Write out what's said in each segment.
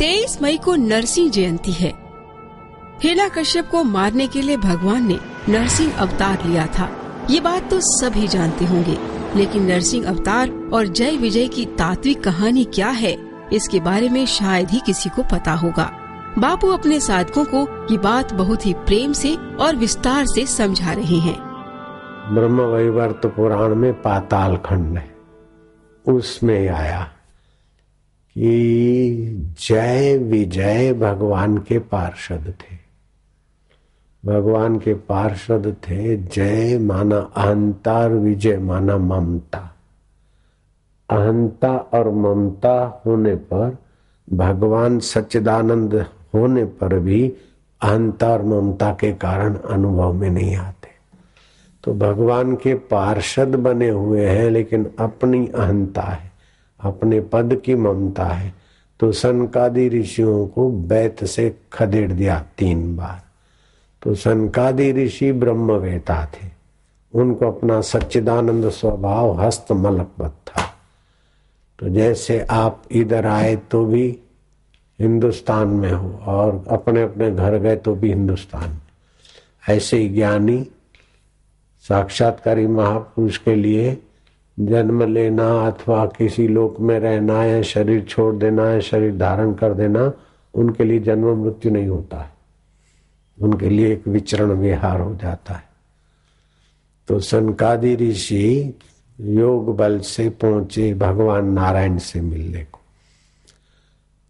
23 मई को नरसिंह जयंती है। हिरण्याकश्यप को मारने के लिए भगवान ने नरसिंह अवतार लिया था। ये बात तो सभी जानते होंगे, लेकिन नरसिंह अवतार और जय विजय की तात्विक कहानी क्या है, इसके बारे में शायद ही किसी को पता होगा। बापू अपने साधकों को ये बात बहुत ही प्रेम से और विस्तार से समझा रहे हैं। ब्रह्म वैवर्त पुराण में पाताल खंड है, उसमें आया कि जय विजय भगवान के पार्षद थे। भगवान के पार्षद थे। जय माना अहंता और विजय माना ममता। अहंता और ममता होने पर, भगवान सच्चिदानंद होने पर भी अहंता और ममता के कारण अनुभव में नहीं आते। तो भगवान के पार्षद बने हुए हैं, लेकिन अपनी अहंता है, अपने पद की ममता है। तो सनकादि ऋषियों को बैत से खदेड़ दिया 3 बार। तो सनकादि ऋषि ब्रह्मवेता थे, उनको अपना सच्चिदानंद स्वभाव हस्त मलकवत था। तो जैसे आप इधर आए तो भी हिंदुस्तान में हो और अपने अपने घर गए तो भी हिंदुस्तान में, ऐसे ही ज्ञानी साक्षात्कारी महापुरुष के लिए जन्म लेना अथवा किसी लोक में रहना या शरीर छोड़ देना या शरीर धारण कर देना, उनके लिए जन्म मृत्यु नहीं होता है, उनके लिए एक विचरण विहार हो जाता है। तो सनकादि ऋषि योग बल से पहुंचे भगवान नारायण से मिलने को।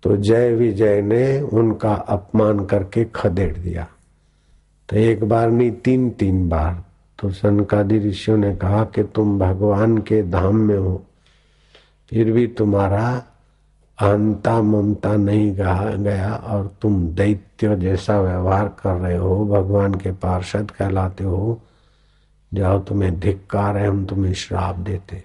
तो जय विजय ने उनका अपमान करके खदेड़ दिया। तो 1 बार नहीं 3 बार। तो सनकादि ऋषियों ने कहा कि तुम भगवान के धाम में हो, फिर भी तुम्हारा अहंता ममता नहीं गया और तुम दैत्य जैसा व्यवहार कर रहे हो, भगवान के पार्षद कहलाते हो। जाओ, तुम्हें धिक्कार है, हम तुम्हें श्राप देते।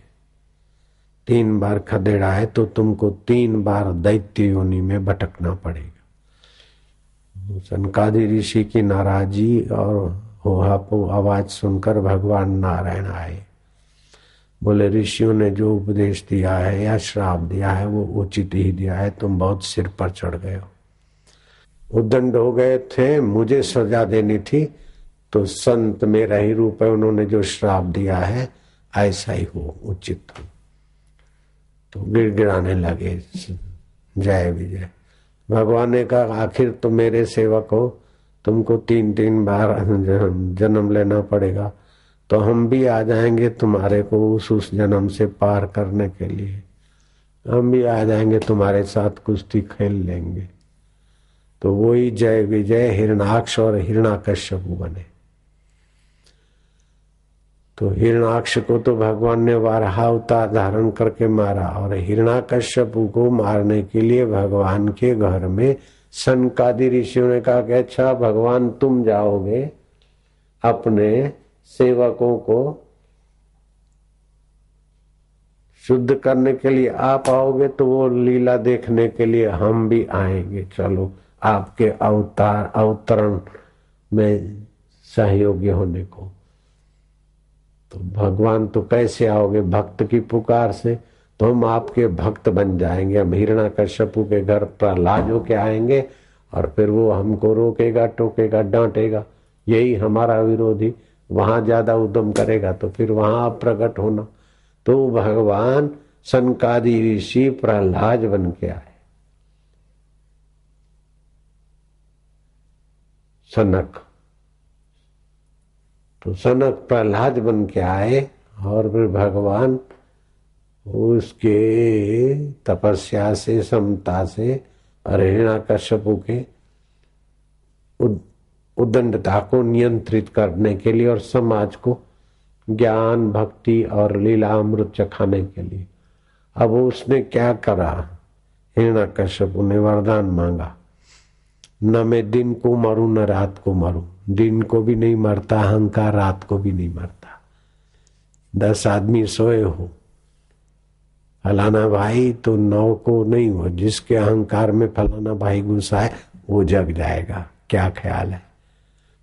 3 बार खदेड़ा है तो तुमको 3 बार दैत्य योनि में भटकना पड़ेगा। सनकादि ऋषि की नाराजी और होहापो आवाज सुनकर भगवान नारायण आए। बोले, ऋषियों ने जो उपदेश दिया है या श्राप दिया है वो उचित ही दिया है, तुम बहुत सिर पर चढ़ गए हो, उद्दंड हो गए थे, मुझे सजा देनी थी। तो संत मेरा ही रूप है, उन्होंने जो श्राप दिया है ऐसा ही हो, उचित हो। तो गिड़गिड़ाने लगे जय विजय। भगवान ने कहा, आखिर तुम मेरे सेवक हो, तुमको 3 बार जन्म लेना पड़ेगा, तो हम भी आ जाएंगे तुम्हारे को उस जन्म से पार करने के लिए। हम भी आ जाएंगे, तुम्हारे साथ कुश्ती खेल लेंगे। तो वही जय विजय हिरणाक्ष और हिरण्याकश्यप बने। तो हिरणाक्ष को तो भगवान ने वाराह अवतार धारण करके मारा, और हिरण्याकश्यप को मारने के लिए भगवान के घर में सनकादि ऋषियों ने कहा कि अच्छा भगवान तुम जाओगे अपने सेवकों को शुद्ध करने के लिए, आप आओगे तो वो लीला देखने के लिए हम भी आएंगे, चलो आपके अवतरण में सहयोगी होने को। तो भगवान तो कैसे आओगे, भक्त की पुकार से, तो हम आपके भक्त बन जाएंगे। हम हिरण्याकश्यपु के घर प्रहलाद होके आएंगे और फिर वो हमको रोकेगा, टोकेगा, डांटेगा। यही हमारा विरोधी वहां ज्यादा उद्यम करेगा तो फिर वहां आप प्रकट होना। तो भगवान सनकादि ऋषि प्रहलाद बन के आए। सनक, तो सनक प्रहलाद बन के आए और फिर भगवान उसके तपस्या से, समता से और हिरण्याकश्यपु के उद्दंडता को नियंत्रित करने के लिए और समाज को ज्ञान, भक्ति और लीला अमृत चखाने के लिए। अब उसने क्या करा, हिरण्याकश्यपु ने वरदान मांगा, न मैं दिन को मरूं न रात को मरूं। दिन को भी नहीं मरता अहंकार, रात को भी नहीं मरता। 10 आदमी सोए हो, फलाना भाई तो 9 को नहीं हो, जिसके अहंकार में फलाना भाई घुसा है वो जग जाएगा। क्या ख्याल है?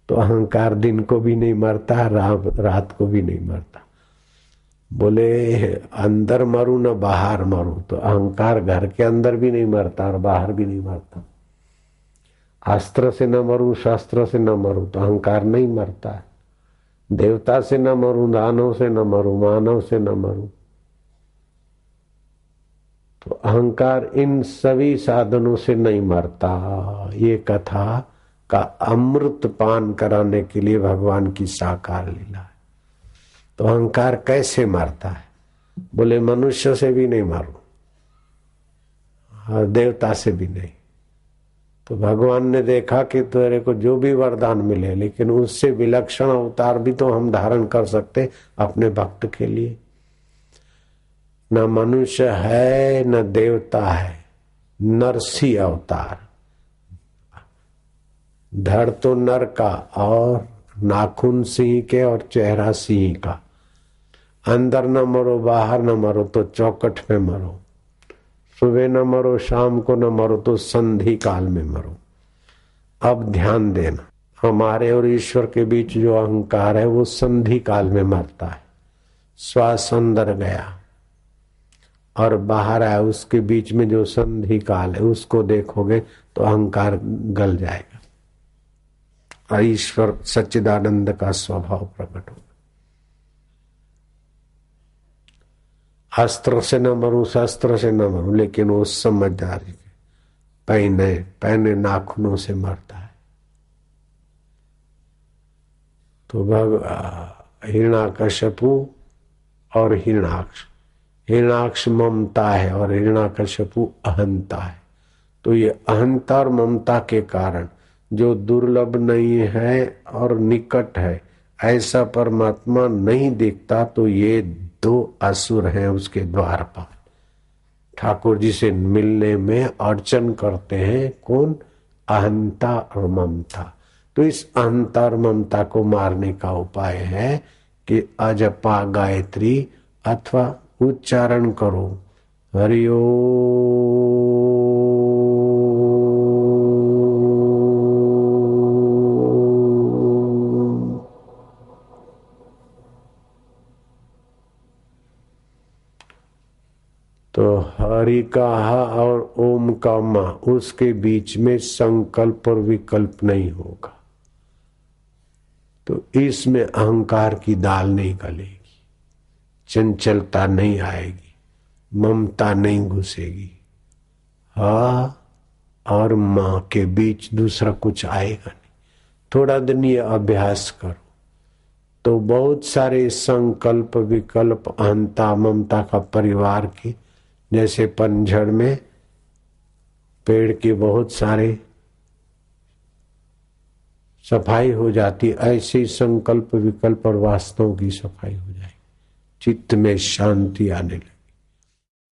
तो अहंकार दिन को भी नहीं मरता, रात को भी नहीं मरता। बोले अंदर मरूं न बाहर मरूं, तो अहंकार घर के अंदर भी नहीं मरता और बाहर भी नहीं मरता। अस्त्र से न मरूं, शास्त्र से न मरूं, तो अहंकार नहीं मरता है। देवता से न मरूं, दानव से न मरूं, मानव से न मरूं, तो अहंकार इन सभी साधनों से नहीं मरता। ये कथा का अमृत पान कराने के लिए भगवान की साकार लीला है। तो अहंकार कैसे मरता है? बोले मनुष्य से भी नहीं मारूं और देवता से भी नहीं। तो भगवान ने देखा कि तेरे को जो भी वरदान मिले, लेकिन उससे विलक्षण अवतार भी तो हम धारण कर सकते अपने भक्त के लिए। न मनुष्य है न देवता है, नरसी अवतार। धड़ तो नर का और नाखून सिंह के और चेहरा सिंह का। अंदर न मरो बाहर न मरो तो चौकट पे मरो, सुबह न मरो शाम को न मरो तो संधि काल में मरो। अब ध्यान देना, हमारे और ईश्वर के बीच जो अहंकार है वो संधि काल में मरता है। श्वास अंदर गया और बाहर आया, उसके बीच में जो संधि काल है उसको देखोगे तो अहंकार गल जाएगा और ईश्वर सच्चिदानंद का स्वभाव प्रकट होगा। अस्त्र से न मरूं, शस्त्र से न मरूं, लेकिन वो समझदारी के पहने नाखूनों से मरता है। तो हिरण्याकश्यपु और हिरण्याक्ष ममता है और हिरण्याकश्यपु अहंता है। तो ये अहंता और ममता के कारण जो दुर्लभ नहीं है और निकट है ऐसा परमात्मा नहीं दिखता, तो ये दो असुर हैं उसके द्वार पर। ठाकुर जी से मिलने में अर्चन करते हैं कौन? अहंता और ममता। तो इस अहंता और ममता को मारने का उपाय है कि अजपा गायत्री अथवा उच्चारण करो हरि ओम। तो हरि का हा और ओम का मा, उसके बीच में संकल्प और विकल्प नहीं होगा, तो इसमें अहंकार की दाल नहीं गलेगी, चंचलता नहीं आएगी, ममता नहीं घुसेगी। हा और मां के बीच दूसरा कुछ आएगा नहीं। थोड़ा दिन ये अभ्यास करो तो बहुत सारे संकल्प विकल्प अहंता ममता का परिवार की, जैसे पनझड़ में पेड़ के बहुत सारे सफाई हो जाती, ऐसे संकल्प विकल्प और वास्तवों की सफाई हो जाएगी, चित्त में शांति आने लगे।